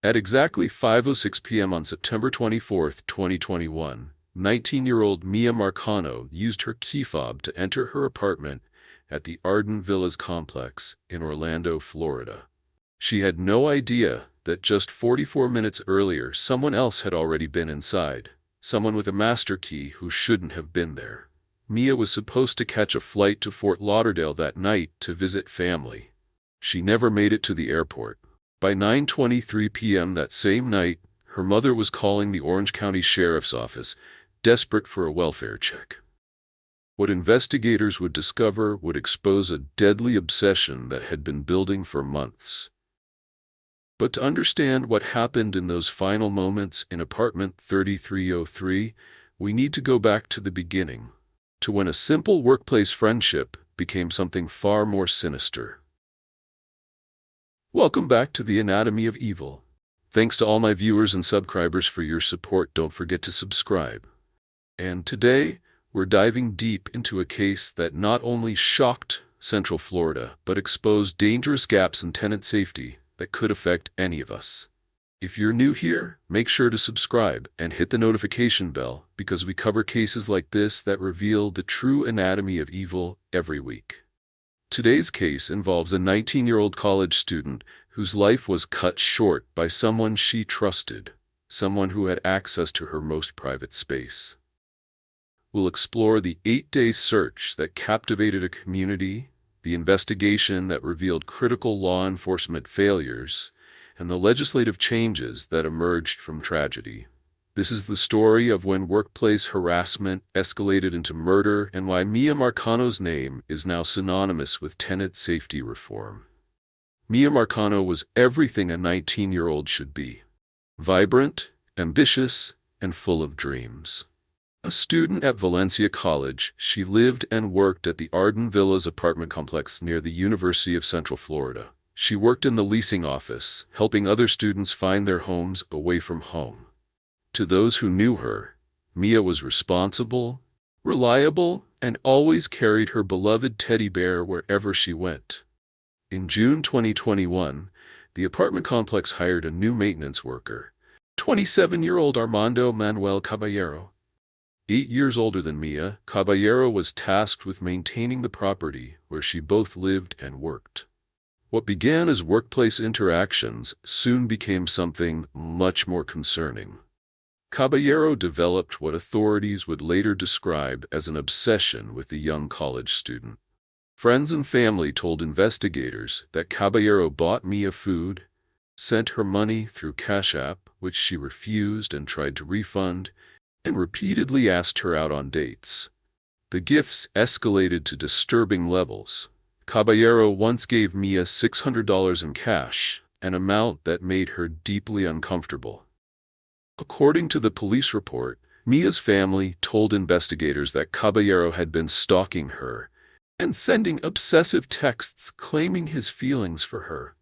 At exactly 5:06 p.m. on September 24, 2021, 19-year-old Mia Marcano used her key fob to enter her apartment at the Arden Villas complex in Orlando, Florida. She had no idea that just 44 minutes earlier someone else had already been inside, someone with a master key who shouldn't have been there. Mia was supposed to catch a flight to Fort Lauderdale that night to visit family. She never made it to the airport. By 9:23 p.m. that same night, her mother was calling the Orange County Sheriff's Office, desperate for a welfare check. What investigators would discover would expose a deadly obsession that had been building for months. But to understand what happened in those final moments in apartment 3303, we need to go back to the beginning, to when a simple workplace friendship became something far more sinister. Welcome back to the Anatomy of Evil. Thanks to all my viewers and subscribers for your support. Don't forget to subscribe. And today, we're diving deep into a case that not only shocked Central Florida, but exposed dangerous gaps in tenant safety that could affect any of us. If you're new here, make sure to subscribe and hit the notification bell because we cover cases like this that reveal the true anatomy of evil every week. Today's case involves a 19-year-old college student whose life was cut short by someone she trusted, someone who had access to her most private space. We'll explore the 8-day search that captivated a community, the investigation that revealed critical law enforcement failures, and the legislative changes that emerged from tragedy. This is the story of when workplace harassment escalated into murder and why Mia Marcano's name is now synonymous with tenant safety reform. Mia Marcano was everything a 19-year-old should be: vibrant, ambitious, and full of dreams. A student at Valencia College, she lived and worked at the Arden Villas apartment complex near the University of Central Florida. She worked in the leasing office, helping other students find their homes away from home. To those who knew her, Mia was responsible, reliable, and always carried her beloved teddy bear wherever she went. In June 2021, the apartment complex hired a new maintenance worker, 27-year-old Armando Manuel Caballero. 8 years older than Mia, Caballero was tasked with maintaining the property where she both lived and worked. What began as workplace interactions soon became something much more concerning. Caballero developed what authorities would later describe as an obsession with the young college student. Friends and family told investigators that Caballero bought Mia food, sent her money through Cash App, which she refused and tried to refund, and repeatedly asked her out on dates. The gifts escalated to disturbing levels. Caballero once gave Mia $600 in cash, an amount that made her deeply uncomfortable. According to the police report, Mia's family told investigators that Caballero had been stalking her and sending obsessive texts claiming his feelings for her.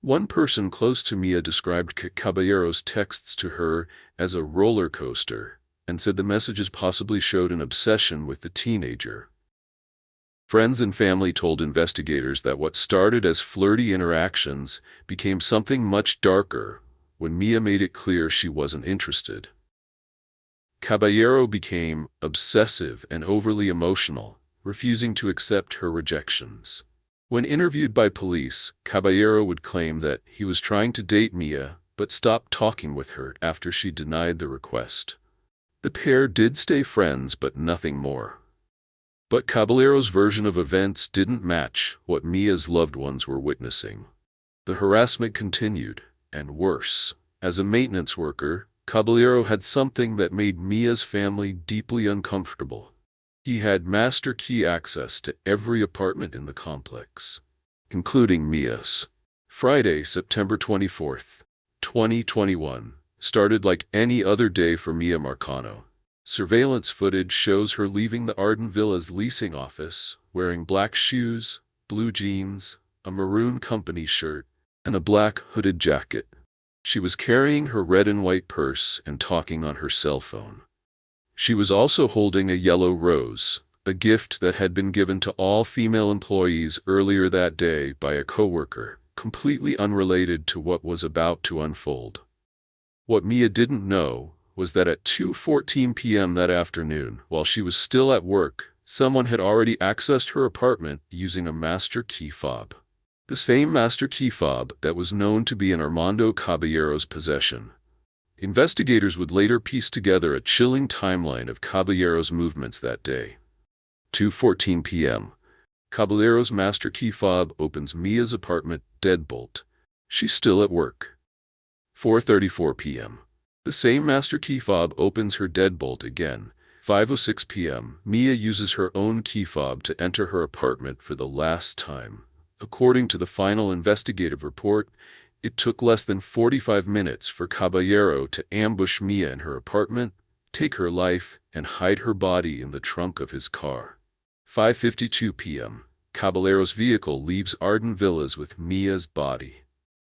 One person close to Mia described Caballero's texts to her as a roller coaster and said the messages possibly showed an obsession with the teenager. Friends and family told investigators that what started as flirty interactions became something much darker when Mia made it clear she wasn't interested. Caballero became obsessive and overly emotional, refusing to accept her rejections. When interviewed by police, Caballero would claim that he was trying to date Mia but stopped talking with her after she denied the request. The pair did stay friends but nothing more. But Caballero's version of events didn't match what Mia's loved ones were witnessing. The harassment continued, and worse. As a maintenance worker, Caballero had something that made Mia's family deeply uncomfortable. He had master key access to every apartment in the complex, including Mia's. Friday, September 24th, 2021, started like any other day for Mia Marcano. Surveillance footage shows her leaving the Arden Villas leasing office, wearing black shoes, blue jeans, a maroon company shirt, and a black hooded jacket. She was carrying her red and white purse and talking on her cell phone. She was also holding a yellow rose, a gift that had been given to all female employees earlier that day by a coworker, completely unrelated to what was about to unfold. What Mia didn't know was that at 2:14 p.m. that afternoon, while she was still at work, someone had already accessed her apartment using a master key fob. The same master key fob that was known to be in Armando Caballero's possession. Investigators would later piece together a chilling timeline of Caballero's movements that day. 2:14 p.m. Caballero's master key fob opens Mia's apartment deadbolt. She's still at work. 4:34 p.m. The same master key fob opens her deadbolt again. 5:06 p.m. Mia uses her own key fob to enter her apartment for the last time. According to the final investigative report, it took less than 45 minutes for Caballero to ambush Mia in her apartment, take her life, and hide her body in the trunk of his car. 5:52 p.m. Caballero's vehicle leaves Arden Villas with Mia's body.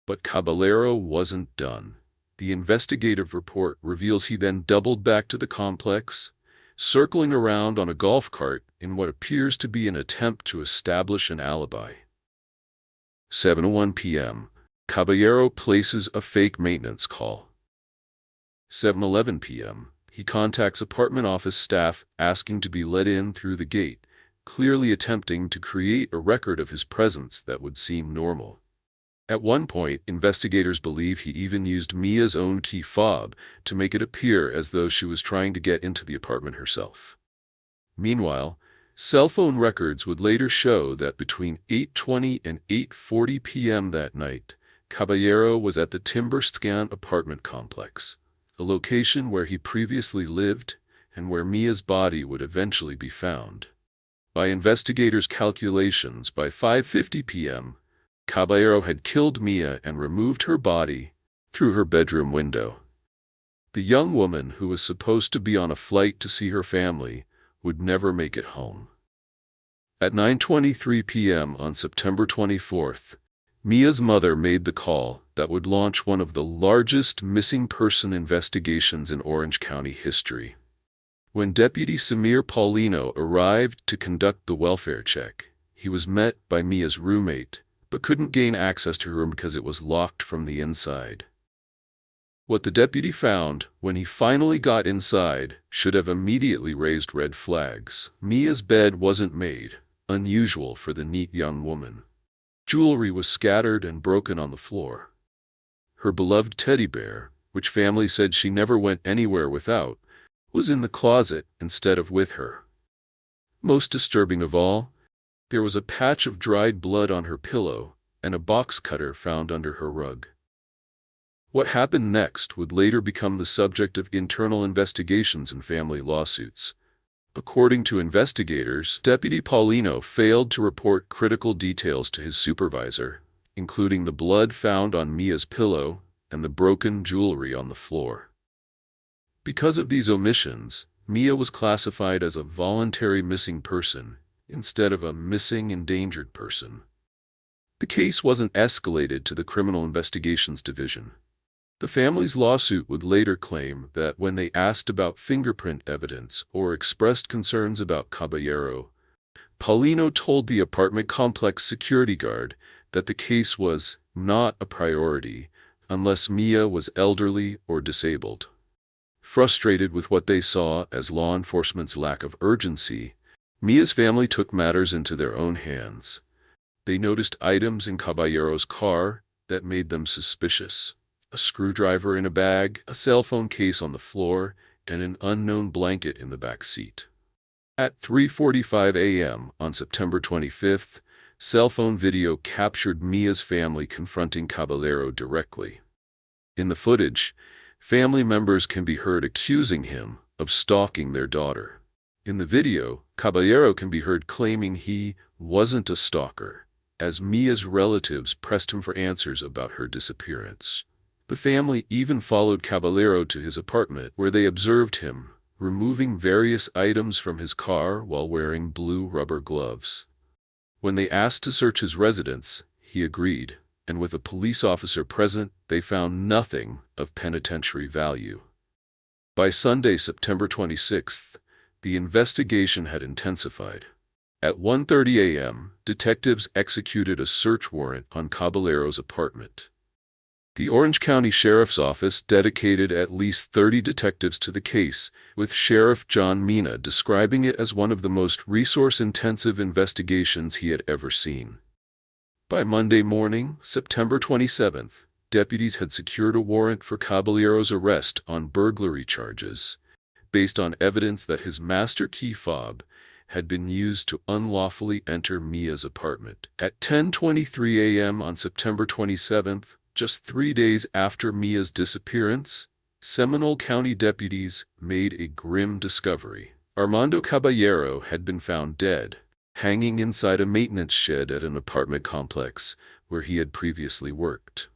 But Caballero wasn't done. The investigative report reveals he then doubled back to the complex, circling around on a golf cart in what appears to be an attempt to establish an alibi. 7:01 p.m. Caballero places a fake maintenance call. 7:11 p.m. He contacts apartment office staff asking to be let in through the gate, clearly attempting to create a record of his presence that would seem normal. At one point, investigators believe he even used Mia's own key fob to make it appear as though she was trying to get into the apartment herself. Meanwhile, cell phone records would later show that between 8:20 and 8:40 p.m. that night, Caballero was at the Timberscan apartment complex, a location where he previously lived and where Mia's body would eventually be found. By investigators' calculations, by 5:50 p.m., Caballero had killed Mia and removed her body through her bedroom window. The young woman, who was supposed to be on a flight to see her family, would never make it home. At 9:23 p.m. on September 24th, Mia's mother made the call that would launch one of the largest missing person investigations in Orange County history. When Deputy Samir Paulino arrived to conduct the welfare check, he was met by Mia's roommate, but couldn't gain access to her room because it was locked from the inside. What the deputy found when he finally got inside should have immediately raised red flags. Mia's bed wasn't made, unusual for the neat young woman. Jewelry was scattered and broken on the floor. Her beloved teddy bear, which family said she never went anywhere without, was in the closet instead of with her. Most disturbing of all, there was a patch of dried blood on her pillow and a box cutter found under her rug. What happened next would later become the subject of internal investigations and family lawsuits. According to investigators, Deputy Paulino failed to report critical details to his supervisor, including the blood found on Mia's pillow and the broken jewelry on the floor. Because of these omissions, Mia was classified as a voluntary missing person instead of a missing endangered person. The case wasn't escalated to the Criminal Investigations Division. The family's lawsuit would later claim that when they asked about fingerprint evidence or expressed concerns about Caballero, Paulino told the apartment complex security guard that the case was not a priority unless Mia was elderly or disabled. Frustrated with what they saw as law enforcement's lack of urgency, Mia's family took matters into their own hands. They noticed items in Caballero's car that made them suspicious: a screwdriver in a bag, a cell phone case on the floor, and an unknown blanket in the back seat. At 3:45 a.m. on September 25th, cell phone video captured Mia's family confronting Caballero directly. In the footage, family members can be heard accusing him of stalking their daughter. In the video, Caballero can be heard claiming he wasn't a stalker, as Mia's relatives pressed him for answers about her disappearance. The family even followed Caballero to his apartment, where they observed him removing various items from his car while wearing blue rubber gloves. When they asked to search his residence, he agreed, and with a police officer present, they found nothing of penitentiary value. By Sunday, September 26th, the investigation had intensified. At 1:30 a.m., detectives executed a search warrant on Caballero's apartment. The Orange County Sheriff's Office dedicated at least 30 detectives to the case, with Sheriff John Mina describing it as one of the most resource-intensive investigations he had ever seen. By Monday morning, September 27th, deputies had secured a warrant for Caballero's arrest on burglary charges, based on evidence that his master key fob had been used to unlawfully enter Mia's apartment. At 10:23 a.m. on September 27th, just 3 days after Mia's disappearance, Seminole County deputies made a grim discovery. Armando Caballero had been found dead, hanging inside a maintenance shed at an apartment complex where he had previously worked.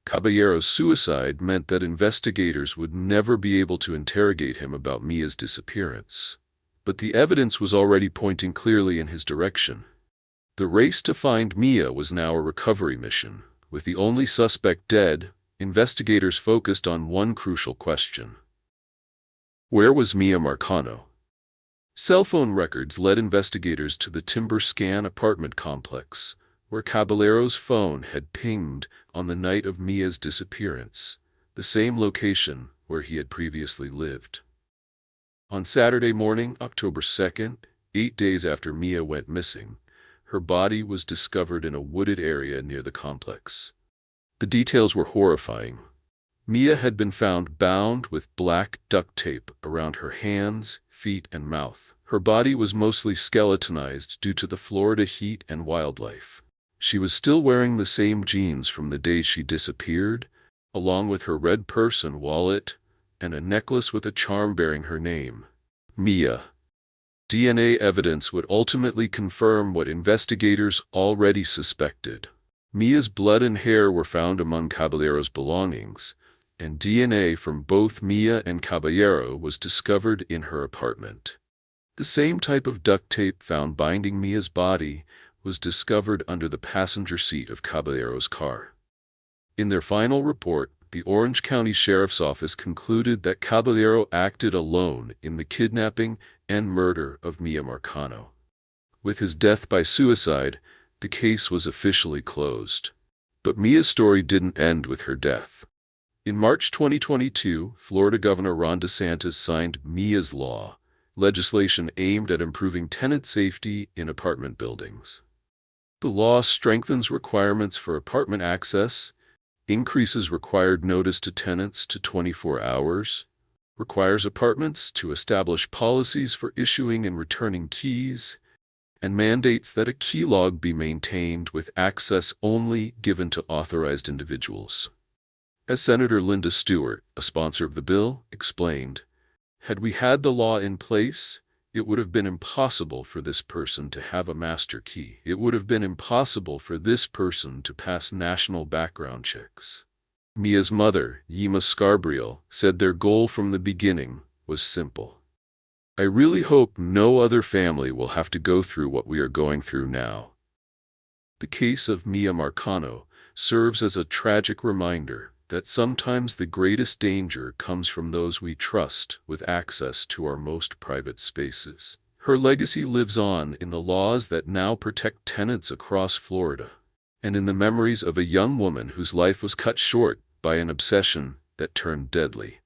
Caballero's suicide meant that investigators would never be able to interrogate him about Mia's disappearance. But the evidence was already pointing clearly in his direction. The race to find Mia was now a recovery mission. With the only suspect dead, investigators focused on one crucial question. Where was Mia Marcano? Cell phone records led investigators to the Timber Scan apartment complex, where Caballero's phone had pinged on the night of Mia's disappearance, the same location where he had previously lived. On Saturday morning, October 2nd, 8 days after Mia went missing, her body was discovered in a wooded area near the complex. The details were horrifying. Mia had been found bound with black duct tape around her hands, feet, and mouth. Her body was mostly skeletonized due to the Florida heat and wildlife. She was still wearing the same jeans from the day she disappeared, along with her red purse and wallet, and a necklace with a charm bearing her name, Mia. DNA evidence would ultimately confirm what investigators already suspected. Mia's blood and hair were found among Caballero's belongings, and DNA from both Mia and Caballero was discovered in her apartment. The same type of duct tape found binding Mia's body was discovered under the passenger seat of Caballero's car. In their final report, the Orange County Sheriff's Office concluded that Caballero acted alone in the kidnapping and murder of Mia Marcano. With his death by suicide, the case was officially closed. But Mia's story didn't end with her death. In March 2022, Florida Governor Ron DeSantis signed Mia's Law, legislation aimed at improving tenant safety in apartment buildings. The law strengthens requirements for apartment access, increases required notice to tenants to 24 hours, requires apartments to establish policies for issuing and returning keys, and mandates that a key log be maintained with access only given to authorized individuals. As Senator Linda Stewart, a sponsor of the bill, explained, had we had the law in place, it would have been impossible for this person to have a master key. It would have been impossible for this person to pass national background checks. Mia's mother, Yema Scarbriel, said their goal from the beginning was simple. I really hope no other family will have to go through what we are going through now. The case of Mia Marcano serves as a tragic reminder that sometimes the greatest danger comes from those we trust with access to our most private spaces. Her legacy lives on in the laws that now protect tenants across Florida, and in the memories of a young woman whose life was cut short by an obsession that turned deadly.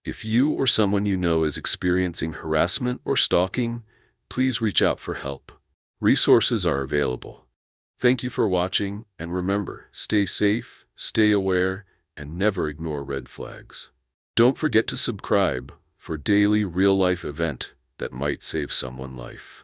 If you or someone you know is experiencing harassment or stalking, please reach out for help. Resources are available. Thank you for watching, and remember, stay safe, stay aware, and never ignore red flags. Don't forget to subscribe for daily real-life event that might save someone's life.